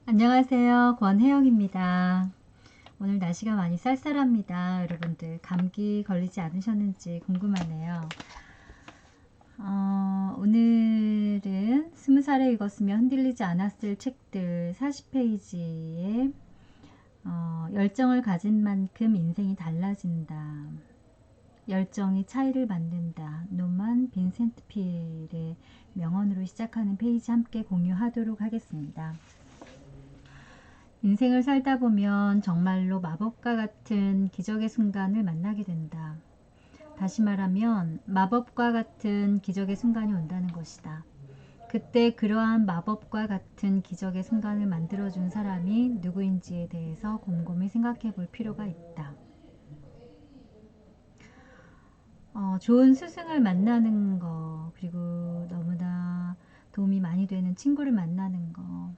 안녕하세요. 권혜영입니다. 오늘 날씨가 많이 쌀쌀합니다. 여러분들 감기 걸리지 않으셨는지 궁금하네요. 오늘은 20살에 읽었으며 흔들리지 않았을 책들 40페이지에 열정을 가진 만큼 인생이 달라진다. 열정이 차이를 만든다. 노만 빈센트 필의 명언으로 시작하는 페이지 함께 공유하도록 하겠습니다. 인생을 살다 보면 정말로 마법과 같은 기적의 순간을 만나게 된다. 다시 말하면 마법과 같은 기적의 순간이 온다는 것이다. 그때 그러한 마법과 같은 기적의 순간을 만들어준 사람이 누구인지에 대해서 곰곰이 생각해 볼 필요가 있다. 좋은 스승을 만나는 거, 그리고 너무나 도움이 많이 되는 친구를 만나는 거,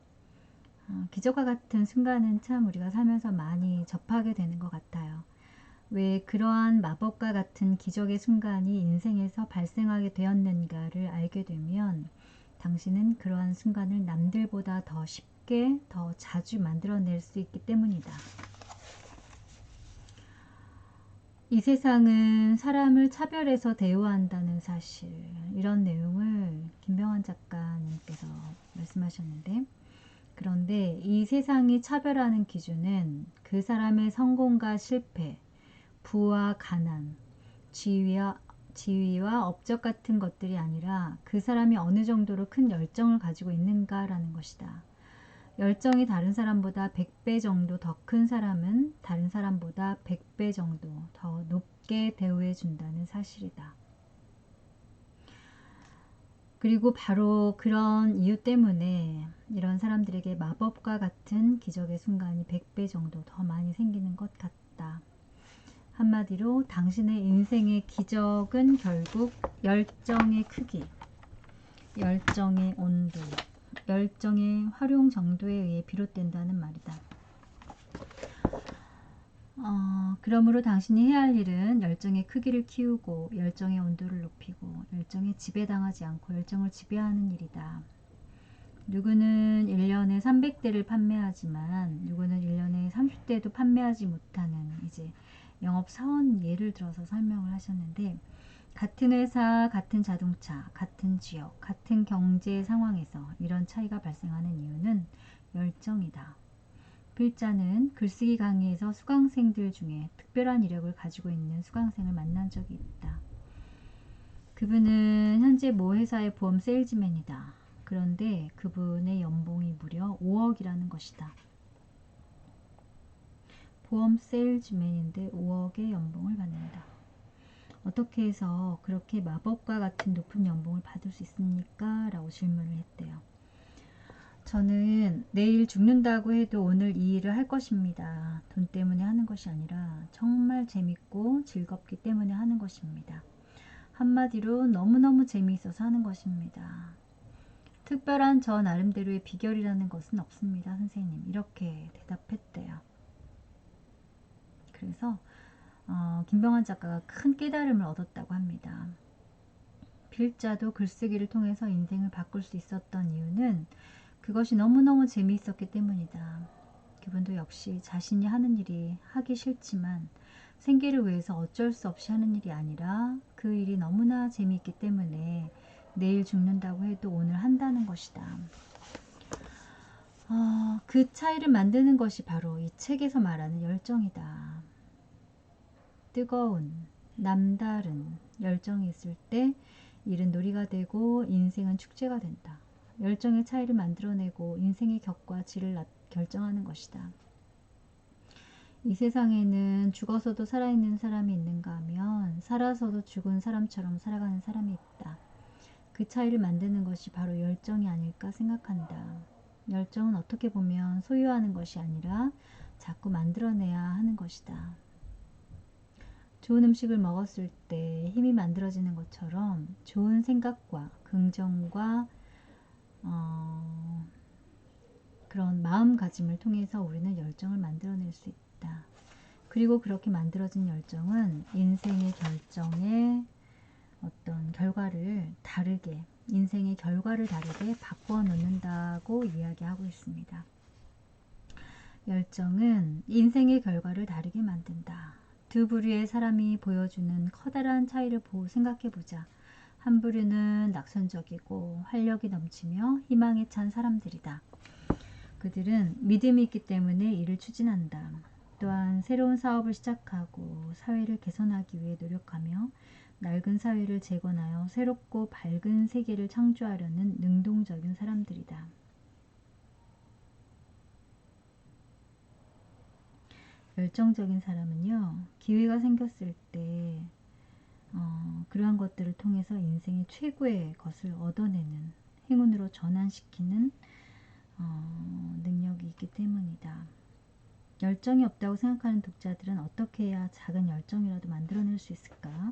기적과 같은 순간은 참 우리가 살면서 많이 접하게 되는 것 같아요. 왜 그러한 마법과 같은 기적의 순간이 인생에서 발생하게 되었는가를 알게 되면 당신은 그러한 순간을 남들보다 더 쉽게, 더 자주 만들어낼 수 있기 때문이다. 이 세상은 사람을 차별해서 대우한다는 사실, 이런 내용을 김병환 작가님께서 말씀하셨는데, 그런데 이 세상이 차별하는 기준은 그 사람의 성공과 실패, 부와 가난, 지위와 업적 같은 것들이 아니라 그 사람이 어느 정도로 큰 열정을 가지고 있는가라는 것이다. 열정이 다른 사람보다 100배 정도 더 큰 사람은 다른 사람보다 100배 정도 더 높게 대우해 준다는 사실이다. 그리고 바로 그런 이유 때문에 이런 사람들에게 마법과 같은 기적의 순간이 100배 정도 더 많이 생기는 것 같다. 한마디로 당신의 인생의 기적은 결국 열정의 크기, 열정의 온도, 열정의 활용 정도에 의해 비롯된다는 말이다. 그러므로 당신이 해야 할 일은 열정의 크기를 키우고 열정의 온도를 높이고 열정에 지배당하지 않고 열정을 지배하는 일이다. 누구는 1년에 300대를 판매하지만 누구는 1년에 30대도 판매하지 못하는 이제 영업사원 예를 들어서 설명을 하셨는데, 같은 회사, 같은 자동차, 같은 지역, 같은 경제 상황에서 이런 차이가 발생하는 이유는 열정이다. 필자는 글쓰기 강의에서 수강생들 중에 특별한 이력을 가지고 있는 수강생을 만난 적이 있다. 그분은 현재 모 회사의 보험 세일즈맨이다. 그런데 그분의 연봉이 무려 5억이라는 것이다. 보험 세일즈맨인데 5억의 연봉을 받는다. 어떻게 해서 그렇게 마법과 같은 높은 연봉을 받을 수 있습니까? 라고 질문을 했대요. 저는 내일 죽는다고 해도 오늘 이 일을 할 것입니다. 돈 때문에 하는 것이 아니라 정말 재밌고 즐겁기 때문에 하는 것입니다. 한마디로 너무너무 재미있어서 하는 것입니다. 특별한 저 나름대로의 비결이라는 것은 없습니다, 선생님. 이렇게 대답했대요. 그래서 김병환 작가가 큰 깨달음을 얻었다고 합니다. 필자도 글쓰기를 통해서 인생을 바꿀 수 있었던 이유는 그것이 너무너무 재미있었기 때문이다. 그분도 역시 자신이 하는 일이 하기 싫지만 생계를 위해서 어쩔 수 없이 하는 일이 아니라 그 일이 너무나 재미있기 때문에 내일 죽는다고 해도 오늘 한다는 것이다. 그 차이를 만드는 것이 바로 이 책에서 말하는 열정이다. 뜨거운, 남다른 열정이 있을 때 일은 놀이가 되고 인생은 축제가 된다. 열정의 차이를 만들어내고 인생의 격과 질을 결정하는 것이다. 이 세상에는 죽어서도 살아있는 사람이 있는가 하면 살아서도 죽은 사람처럼 살아가는 사람이 있다. 그 차이를 만드는 것이 바로 열정이 아닐까 생각한다. 열정은 어떻게 보면 소유하는 것이 아니라 자꾸 만들어내야 하는 것이다. 좋은 음식을 먹었을 때 힘이 만들어지는 것처럼 좋은 생각과 긍정과 그런 마음가짐을 통해서 우리는 열정을 만들어낼 수 있다. 그리고 그렇게 만들어진 열정은 인생의 결정의 어떤 결과를 다르게, 인생의 결과를 다르게 바꾸어 놓는다고 이야기하고 있습니다. 열정은 인생의 결과를 다르게 만든다. 두 부류의 사람이 보여주는 커다란 차이를 생각해보자. 한 부류는 낙선적이고 활력이 넘치며 희망에 찬 사람들이다. 그들은 믿음이 있기 때문에 일을 추진한다. 또한 새로운 사업을 시작하고 사회를 개선하기 위해 노력하며 낡은 사회를 재건하여 새롭고 밝은 세계를 창조하려는 능동적인 사람들이다. 열정적인 사람은요, 기회가 생겼을 때 그러한 것들을 통해서 인생의 최고의 것을 얻어내는, 행운으로 전환시키는 능력이 있기 때문이다. 열정이 없다고 생각하는 독자들은 어떻게 해야 작은 열정이라도 만들어낼 수 있을까?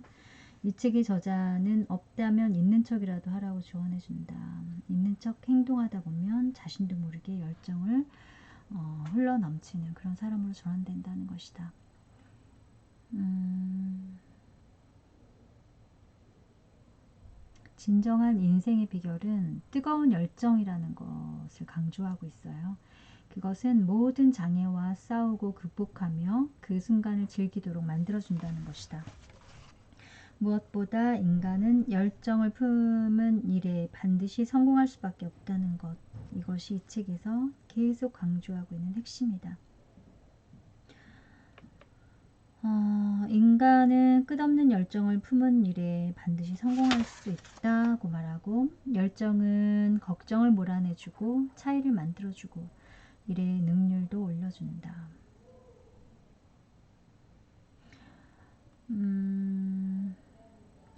이 책의 저자는 없다면 있는 척이라도 하라고 조언해준다. 있는 척 행동하다 보면 자신도 모르게 열정을 흘러넘치는 그런 사람으로 전환된다는 것이다. 진정한 인생의 비결은 뜨거운 열정이라는 것을 강조하고 있어요. 그것은 모든 장애와 싸우고 극복하며 그 순간을 즐기도록 만들어준다는 것이다. 무엇보다 인간은 열정을 품은 일에 반드시 성공할 수밖에 없다는 것, 이것이 이 책에서 계속 강조하고 있는 핵심이다. 인간은 끝없는 열정을 품은 일에 반드시 성공할 수 있다고 말하고, 열정은 걱정을 몰아내주고 차이를 만들어주고 일의 능률도 올려준다.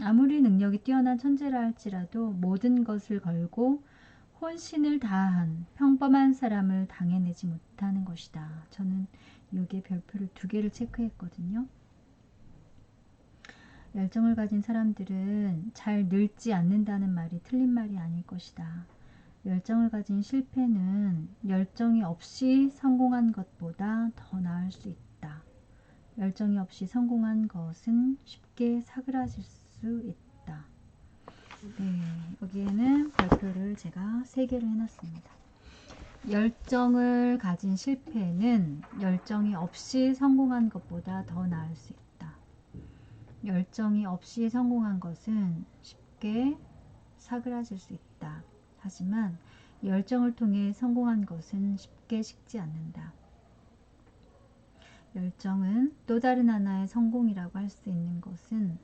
아무리 능력이 뛰어난 천재라 할지라도 모든 것을 걸고 혼신을 다한 평범한 사람을 당해내지 못하는 것이다. 저는 여기에 별표를 2개를 체크했거든요. 열정을 가진 사람들은 잘 늙지 않는다는 말이 틀린 말이 아닐 것이다. 열정을 가진 실패는 열정이 없이 성공한 것보다 더 나을 수 있다. 열정이 없이 성공한 것은 쉽게 사그라질 수 있다. 네, 여기에는 별표를 제가 3개를 해놨습니다. 열정을 가진 실패는 열정이 없이 성공한 것보다 더 나을 수 있다. 열정이 없이 성공한 것은 쉽게 사그라질 수 있다. 하지만 열정을 통해 성공한 것은 쉽게 식지 않는다. 열정은 또 다른 하나의 성공이라고 할 수 있는 것은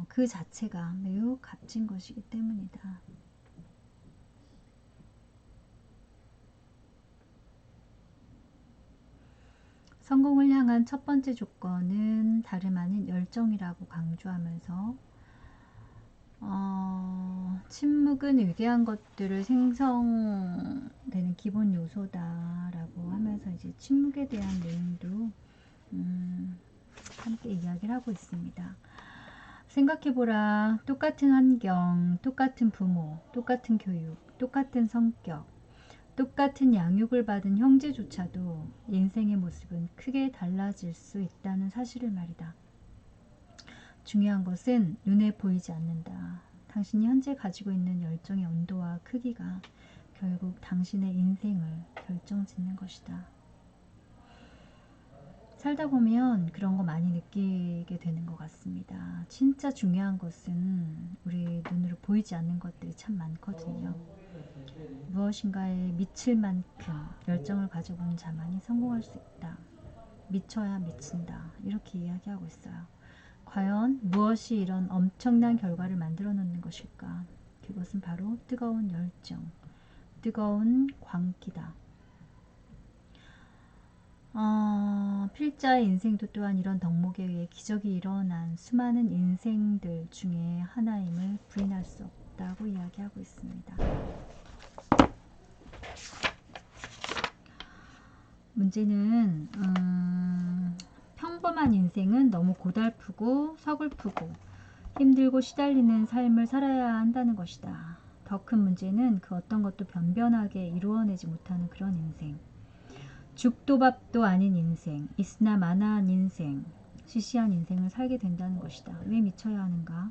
그 자체가 매우 값진 것이기 때문이다. 성공을 향한 첫 번째 조건은 다름 아닌 열정이라고 강조하면서 침묵은 위대한 것들을 생성되는 기본 요소다라고 하면서 이제 침묵에 대한 내용도 함께 이야기를 하고 있습니다. 생각해보라. 똑같은 환경, 똑같은 부모, 똑같은 교육, 똑같은 성격, 똑같은 양육을 받은 형제조차도 인생의 모습은 크게 달라질 수 있다는 사실을 말이다. 중요한 것은 눈에 보이지 않는다. 당신이 현재 가지고 있는 열정의 온도와 크기가 결국 당신의 인생을 결정짓는 것이다. 살다 보면 그런 거 많이 느끼게 되는 것 같습니다. 진짜 중요한 것은 우리 눈으로 보이지 않는 것들이 참 많거든요. 무엇인가에 미칠 만큼 열정을 가져본 자만이 성공할 수 있다. 미쳐야 미친다. 이렇게 이야기하고 있어요. 과연 무엇이 이런 엄청난 결과를 만들어 놓는 것일까? 그것은 바로 뜨거운 열정, 뜨거운 광기다. 필자의 인생도 또한 이런 덕목에 의해 기적이 일어난 수많은 인생들 중에 하나임을 부인할 수 없다고 이야기하고 있습니다. 문제는 평범한 인생은 너무 고달프고 서글프고 힘들고 시달리는 삶을 살아야 한다는 것이다. 더 큰 문제는 그 어떤 것도 변변하게 이루어내지 못하는 그런 인생. 죽도 밥도 아닌 인생, 있으나 마나한 인생, 시시한 인생을 살게 된다는 것이다. 왜 미쳐야 하는가?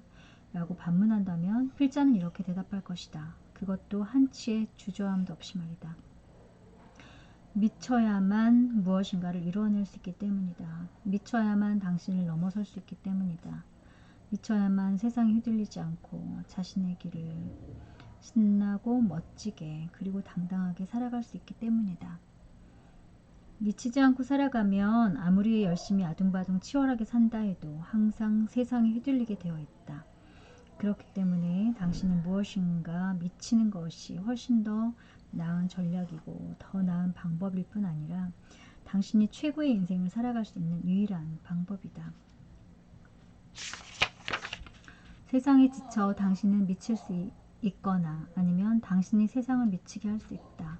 라고 반문한다면 필자는 이렇게 대답할 것이다. 그것도 한치의 주저함도 없이 말이다. 미쳐야만 무엇인가를 이루어낼 수 있기 때문이다. 미쳐야만 당신을 넘어설 수 있기 때문이다. 미쳐야만 세상에 휘둘리지 않고 자신의 길을 신나고 멋지게 그리고 당당하게 살아갈 수 있기 때문이다. 미치지 않고 살아가면 아무리 열심히 아둥바둥 치열하게 산다 해도 항상 세상에 휘둘리게 되어 있다. 그렇기 때문에 당신은 무엇인가 미치는 것이 훨씬 더 나은 전략이고 더 나은 방법일 뿐 아니라 당신이 최고의 인생을 살아갈 수 있는 유일한 방법이다. 세상에 지쳐 당신은 미칠 수 있거나 아니면 당신이 세상을 미치게 할 수 있다.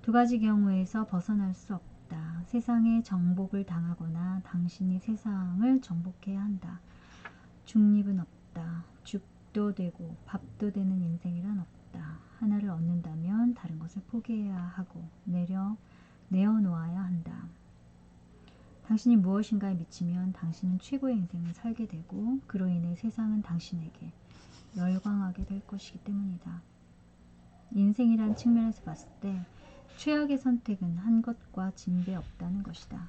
두 가지 경우에서 벗어날 수 없다. 세상에 정복을 당하거나 당신이 세상을 정복해야 한다. 중립은 없다. 죽도 되고 밥도 되는 인생이란 없다. 하나를 얻는다면 다른 것을 포기해야 하고 내어놓아야 한다. 당신이 무엇인가에 미치면 당신은 최고의 인생을 살게 되고 그로 인해 세상은 당신에게 열광하게 될 것이기 때문이다. 인생이란 측면에서 봤을 때 최악의 선택은 한 것과 진배 없다는 것이다.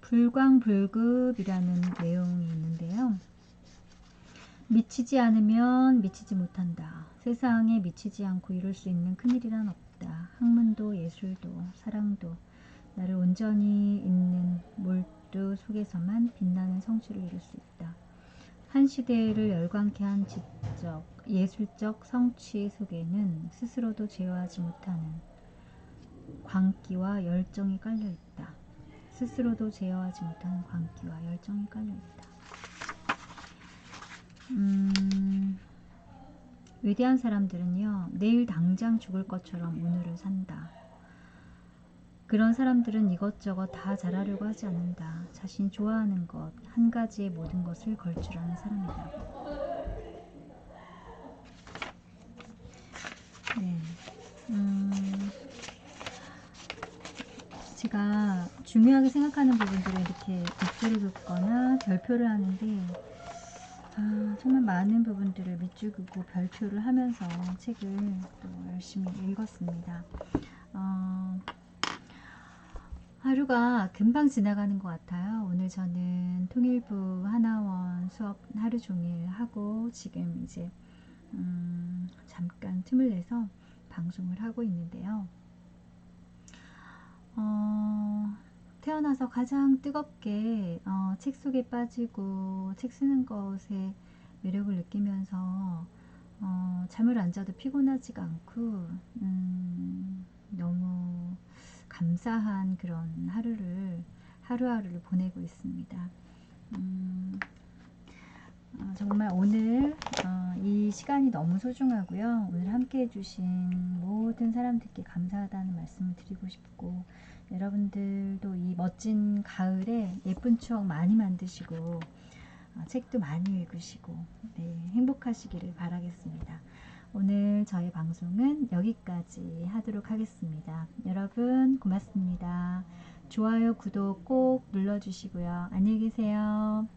불광불급이라는 내용이 있는데요. 미치지 않으면 미치지 못한다. 세상에 미치지 않고 이룰 수 있는 큰일이란 없다. 학문도 예술도 사랑도 나를 온전히 있는 몰두 속에서만 빛나는 성취를 이룰 수 있다. 한 시대를 열광케 한 지적, 예술적 성취 속에는 스스로도 제어하지 못하는 광기와 열정이 깔려있다. 스스로도 제어하지 못하는 광기와 열정이 깔려있다. 위대한 사람들은요, 내일 당장 죽을 것처럼 오늘을 산다. 그런 사람들은 이것저것 다 잘하려고 하지 않는다. 자신이 좋아하는 것, 한 가지의 모든 것을 걸출하는 사람이다. 네. 제가 중요하게 생각하는 부분들을 이렇게 밑줄을 긋거나 별표를 하는데 정말 많은 부분들을 밑줄 긋고 별표를 하면서 책을 또 열심히 읽었습니다. 하루가 금방 지나가는 것 같아요. 오늘 저는 통일부 하나원 수업 하루 종일 하고 지금 이제 잠깐 틈을 내서 방송을 하고 있는데요. 태어나서 가장 뜨겁게 책 속에 빠지고 책 쓰는 것에 매력을 느끼면서 잠을 안 자도 피곤하지가 않고 너무 감사한 그런 하루하루를 보내고 있습니다. 정말 오늘 이 시간이 너무 소중하고요. 오늘 함께 해주신 모든 사람들께 감사하다는 말씀을 드리고 싶고 여러분들도 이 멋진 가을에 예쁜 추억 많이 만드시고 책도 많이 읽으시고 네, 행복하시기를 바라겠습니다. 오늘 저희 방송은 여기까지 하도록 하겠습니다. 여러분 고맙습니다. 좋아요, 구독 꼭 눌러주시고요. 안녕히 계세요.